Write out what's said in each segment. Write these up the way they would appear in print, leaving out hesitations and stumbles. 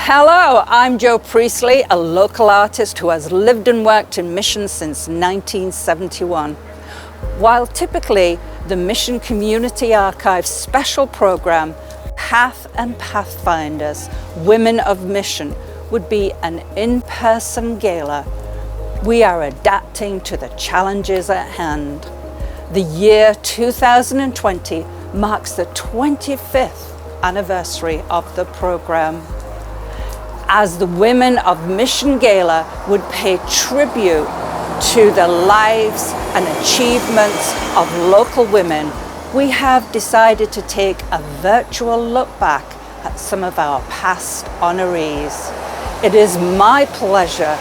Hello, I'm Jo Priestley, a local artist who has lived and worked in Mission since 1971. While typically the Mission Community Archive special program, Path and Pathfinders, Women of Mission, would be an in-person gala, we are adapting to the challenges at hand. The year 2020 marks the 25th anniversary of the program, as the Women of Mission Gala would pay tribute to the lives and achievements of local women. We have decided to take a virtual look back at some of our past honorees. It is my pleasure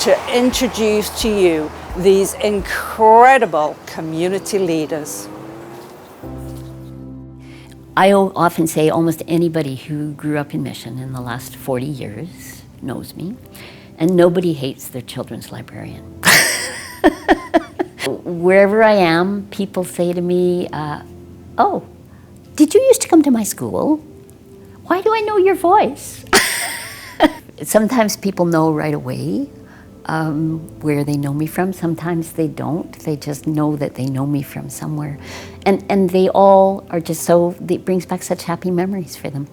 to introduce to you these incredible community leaders. I often say almost anybody who grew up in Mission in the last 40 years knows me, and nobody hates their children's librarian. Wherever I am, people say to me, oh, did you used to come to my school? Why do I know your voice? Sometimes people know right away where they know me from. Sometimes they don't. They just know that they know me from somewhere. And they all are just so, it brings back such happy memories for them.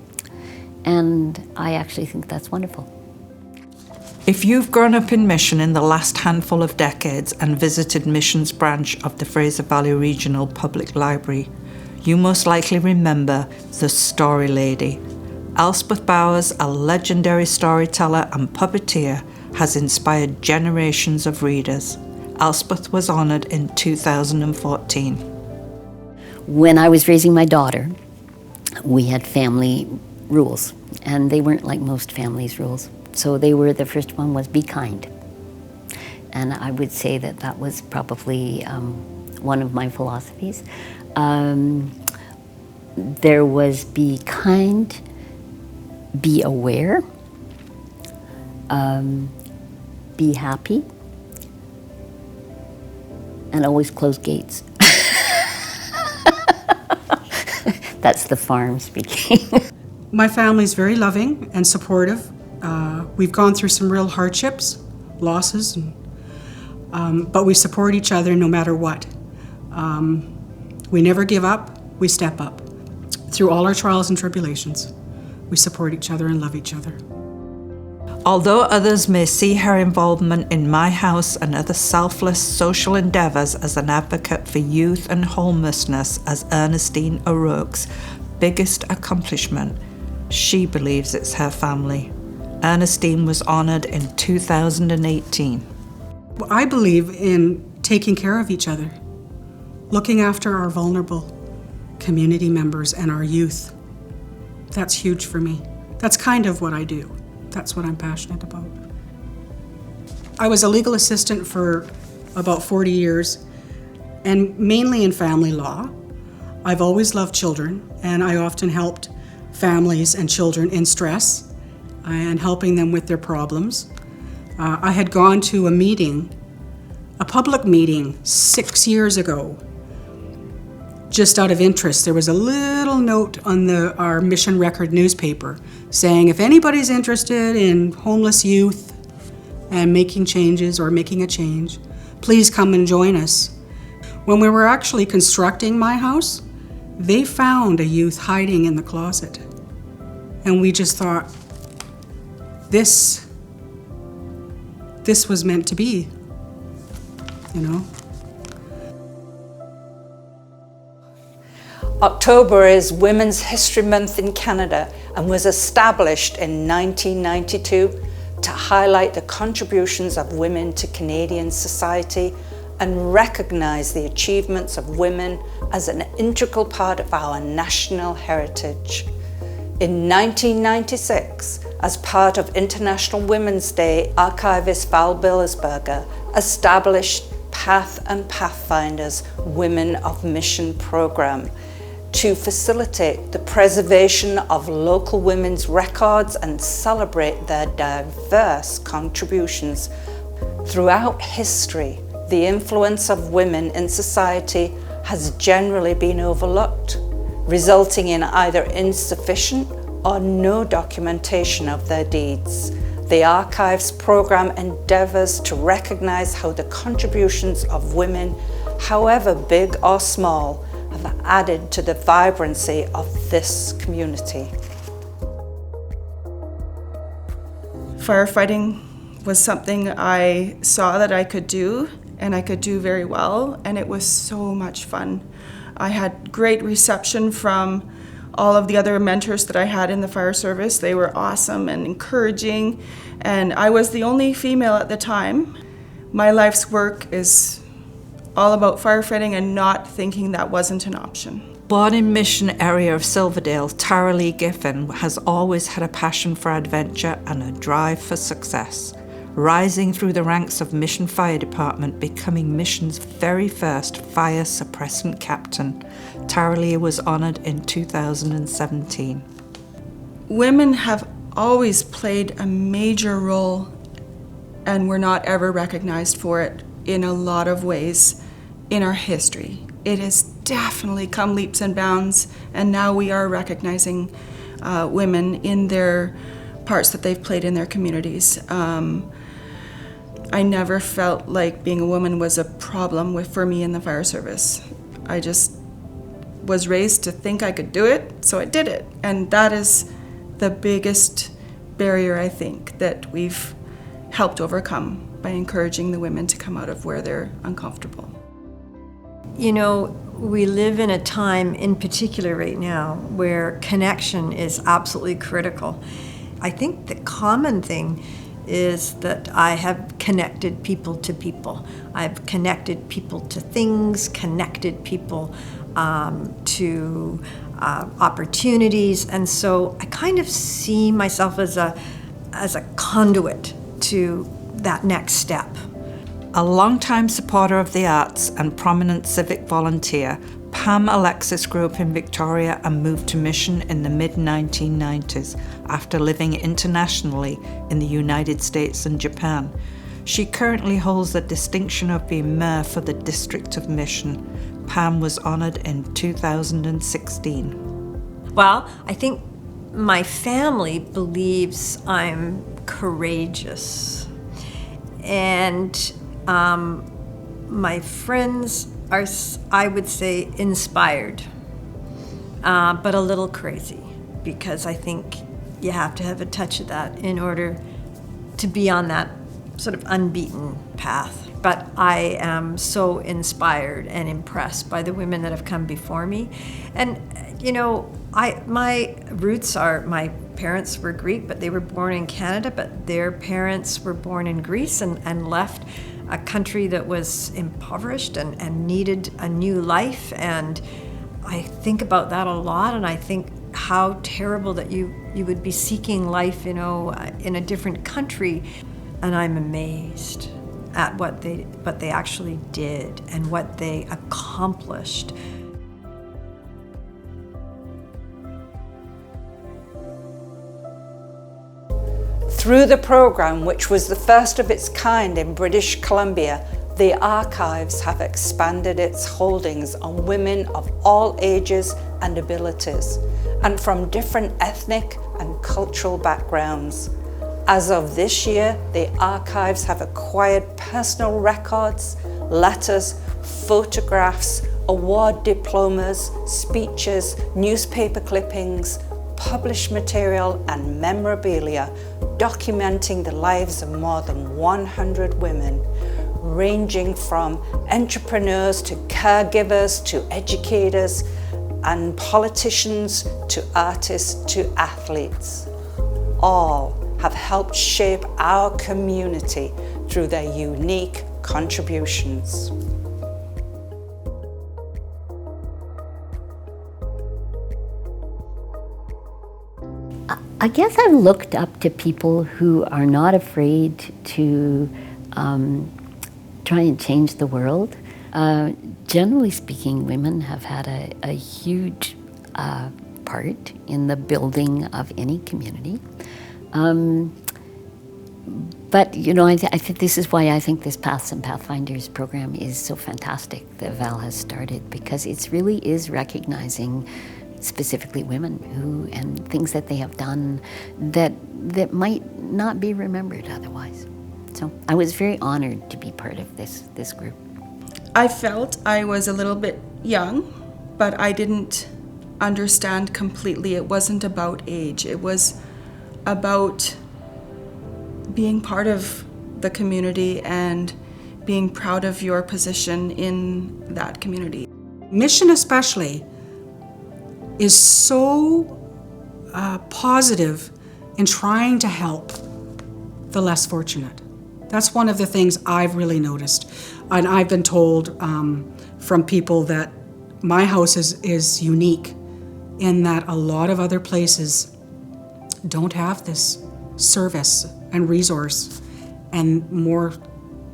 And I actually think that's wonderful. If you've grown up in Mission in the last handful of decades and visited Mission's branch of the Fraser Valley Regional Public Library, you most likely remember the Story Lady. Elspeth Bowers, a legendary storyteller and puppeteer, has inspired generations of readers. Elspeth was honoured in 2014. When I was raising my daughter, we had family rules, and they weren't like most families' rules. So the first one was be kind. And I would say that that was probably one of my philosophies. There was be kind, be aware, be happy, and always close gates. That's the farm speaking. My family's very loving and supportive. We've gone through some real hardships, losses, but we support each other no matter what. We never give up, we step up. Through all our trials and tribulations, we support each other and love each other. Although others may see her involvement in My House and other selfless social endeavours as an advocate for youth and homelessness as Ernestine O'Rourke's biggest accomplishment, she believes it's her family. Ernestine was honoured in 2018. I believe in taking care of each other, looking after our vulnerable community members and our youth. That's huge for me. That's kind of what I do. That's what I'm passionate about. I was a legal assistant for about 40 years, and mainly in family law. I've always loved children, and I often helped families and children in stress and helping them with their problems. I had gone to a public meeting 6 years ago, just out of interest. There was a little note on our Mission Record newspaper saying, if anybody's interested in homeless youth and making changes or making a change, please come and join us. When we were actually constructing my house, they found a youth hiding in the closet. And we just thought, this was meant to be, you know? October is Women's History Month in Canada and was established in 1992 to highlight the contributions of women to Canadian society and recognise the achievements of women as an integral part of our national heritage. In 1996, as part of International Women's Day, Archivist Val Billesberger established Path and Pathfinders Women of Mission program to facilitate the preservation of local women's records and celebrate their diverse contributions. Throughout history, the influence of women in society has generally been overlooked, resulting in either insufficient or no documentation of their deeds. The Archives program endeavours to recognise how the contributions of women, however big or small, have added to the vibrancy of this community. Firefighting was something I saw that I could do, and I could do very well, and it was so much fun. I had great reception from all of the other mentors that I had in the fire service. They were awesome and encouraging, and I was the only female at the time. My life's work is all about firefighting and not thinking that wasn't an option. Born in Mission area of Silverdale, Tara Lee Giffen has always had a passion for adventure and a drive for success. Rising through the ranks of Mission Fire Department, becoming Mission's very first fire suppressant captain, Tara Lee was honoured in 2017. Women have always played a major role, and we're not ever recognized for it in a lot of ways in our history. It has definitely come leaps and bounds, and now we are recognizing women in their parts that they've played in their communities. I never felt like being a woman was a problem for me in the fire service. I just was raised to think I could do it, so I did it. And that is the biggest barrier, I think, that we've helped overcome by encouraging the women to come out of where they're uncomfortable. You know, we live in a time in particular right now where connection is absolutely critical. I think the common thing is that I have connected people to people. I've connected people to things, connected people to opportunities, and so I kind of see myself as a conduit to that next step. A long-time supporter of the arts and prominent civic volunteer, Pam Alexis grew up in Victoria and moved to Mission in the mid-1990s after living internationally in the United States and Japan. She currently holds the distinction of being Mayor for the District of Mission. Pam was honoured in 2016. Well, I think my family believes I'm courageous, and my friends are, I would say, inspired, but a little crazy, because I think you have to have a touch of that in order to be on that sort of unbeaten path. But I am so inspired and impressed by the women that have come before me. And, you know, my roots are, my parents were Greek, but they were born in Canada, but their parents were born in Greece and left a country that was impoverished and needed a new life. And I think about that a lot, and I think how terrible that you would be seeking life, you know, in a different country. And I'm amazed at what they actually did and what they accomplished. Through the program, which was the first of its kind in British Columbia, the Archives have expanded its holdings on women of all ages and abilities, and from different ethnic and cultural backgrounds. As of this year, the Archives have acquired personal records, letters, photographs, award diplomas, speeches, newspaper clippings, published material and memorabilia documenting the lives of more than 100 women, ranging from entrepreneurs to caregivers to educators and politicians to artists to athletes. All have helped shape our community through their unique contributions. I guess I've looked up to people who are not afraid to try and change the world. Generally speaking, women have had a huge part in the building of any community. But, you know, I think this is why I think this Paths and Pathfinders program is so fantastic that Val has started, because it really is recognizing specifically women and things that they have done that might not be remembered otherwise. So I was very honored to be part of this group. I felt I was a little bit young, but I didn't understand completely. It wasn't about age. It was about being part of the community and being proud of your position in that community. Mission especially is so positive in trying to help the less fortunate. That's one of the things I've really noticed. And I've been told from people that my house is unique in that a lot of other places don't have this service and resource, and more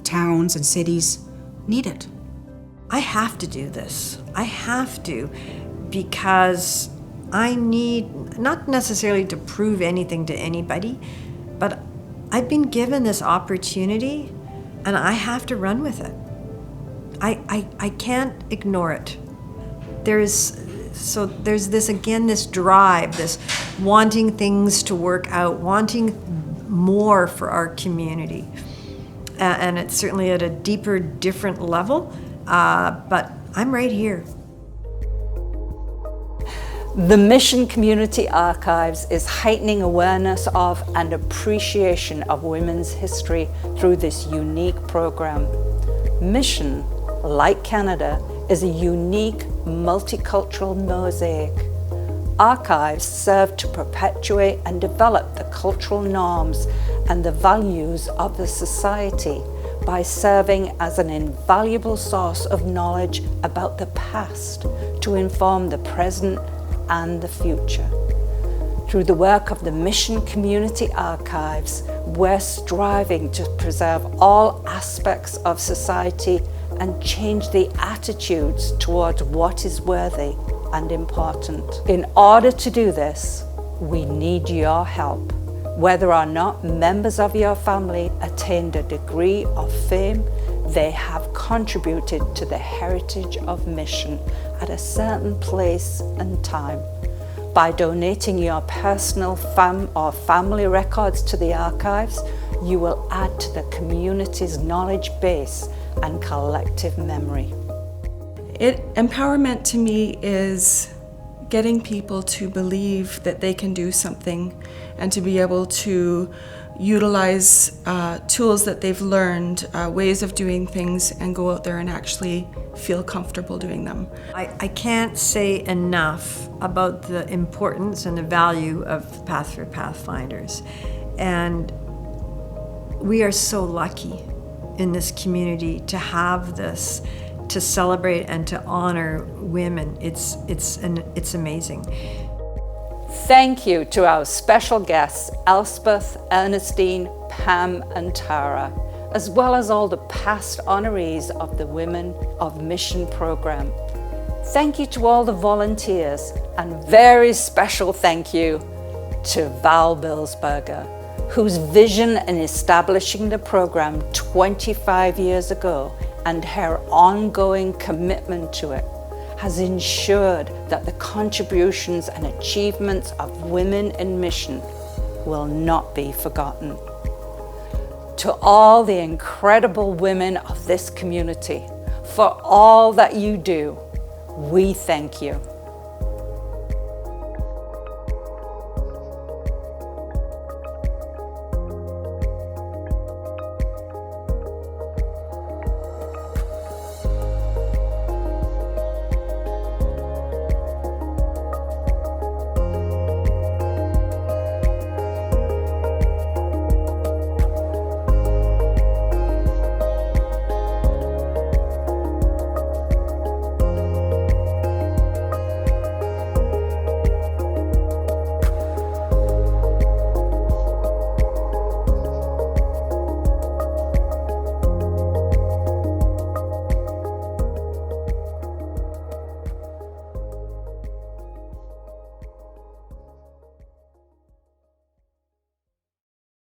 towns and cities need it. I have to do this. I have to, because I need, not necessarily to prove anything to anybody, but I've been given this opportunity and I have to run with it. I can't ignore it. There's this drive, this wanting things to work out, wanting more for our community. And it's certainly at a deeper, different level, but I'm right here. The Mission Community Archives is heightening awareness of and appreciation of women's history through this unique program. Mission, like Canada, is a unique multicultural mosaic. Archives serve to perpetuate and develop the cultural norms and the values of the society by serving as an invaluable source of knowledge about the past to inform the present and the future. Through the work of the Mission Community Archives, we're striving to preserve all aspects of society and change the attitudes towards what is worthy and important. In order to do this, we need your help. Whether or not members of your family attained a degree of fame, they have contributed to the heritage of Mission at a certain place and time. By donating your personal family records to the archives, you will add to the community's knowledge base and collective memory. Empowerment to me is getting people to believe that they can do something and to be able to utilize tools that they've learned, ways of doing things, and go out there and actually feel comfortable doing them. I can't say enough about the importance and the value of Path for Pathfinders. And we are so lucky in this community to have this, to celebrate and to honor women. It's amazing. Thank you to our special guests, Elspeth, Ernestine, Pam, and Tara, as well as all the past honorees of the Women of Mission program. Thank you to all the volunteers, and very special thank you to Val Billesberger, whose vision in establishing the program 25 years ago and her ongoing commitment to it has ensured that the contributions and achievements of women in mission will not be forgotten. To all the incredible women of this community, for all that you do, we thank you.